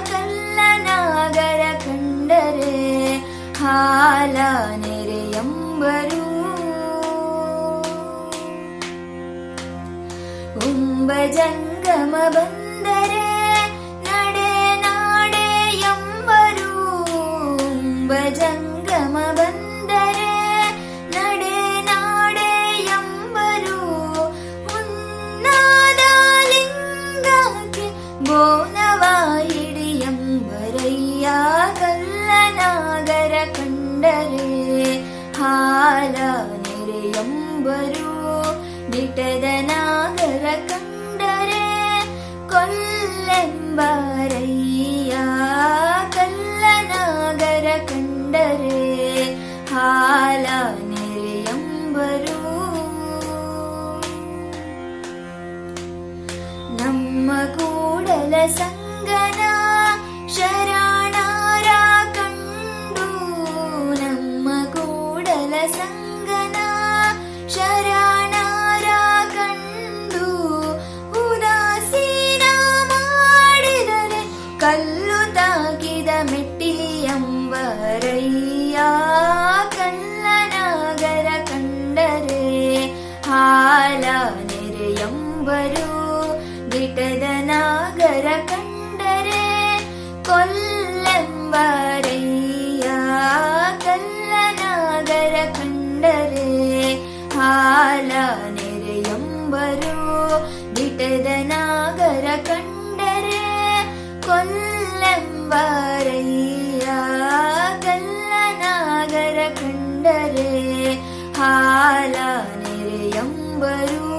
ಕಲ್ಲನಾಗರ ಕಂಡರೆ ಹಾಲ ನೆರೆಯಂಬರು. ಉಂಬಜಂಗಮ ಬಂದರೆ ನಡೆ ನಾಡೆ ಎಂಬರು. ಉಂಬಜಂಗಮ ಬಂದರೆ ನಡೆ ನಾಡೆ ಎಂಬರು. ಉನ್ನಾದ ಲಿಂಗಕ್ಕೆ ಬೋನವ ಹಿಡಿಯಂಬರಯ್ಯ ಕಲ್ಲನಾಗರ ಕಂಡರೆ ಹಾಲ ನೆರೆಯಂಬರು. ದಿಟದ ನಾಗರ ಕಂಡರೆ ಕೊಲ್ಲೆಂಬರಯ್ಯ ಕಲ್ಲನಾಗರ ಕಂಡರೆ ಹಾಲ ನೆರೆಯಂಬರು. ನಮ್ಮ ಕೂಡಲ ಸಂಗನ ಶರಣರ ಕಂಡು. ನಮ್ಮ ಕೂಡಲ ಸಂಗನ ಶರಣರ ಕಂಡು ಉದಾಸೀನ ಮಾಡಿದರೆ ಕಲ್ಲು ತಾಕಿದ ಮೆಟ್ಟಿಯಂಬರಯ್ಯ ಕಲ್ಲನಾಗರ ಕಂಡರೆ ಹಾಲ ನೆರೆಯಂಬರು. ದಿಟದ ನಾಗರ ಕಂಡರೆ ಕೊಲ್ಲೆಂಬರಯ್ಯ ಕಲ್ಲನಾಗರ ಕಂಡರೆ ಹಾಲ ನೆರೆಯಂಬರು. ದಿಟದ ನಾಗರ ಕಂಡರೆ ಕೊಲ್ಲೆಂಬರಯ್ಯ ಕಲ್ಲನಾಗರ ಕಂಡರೆ ಹಾಲ ನೆರೆಯಂಬರು.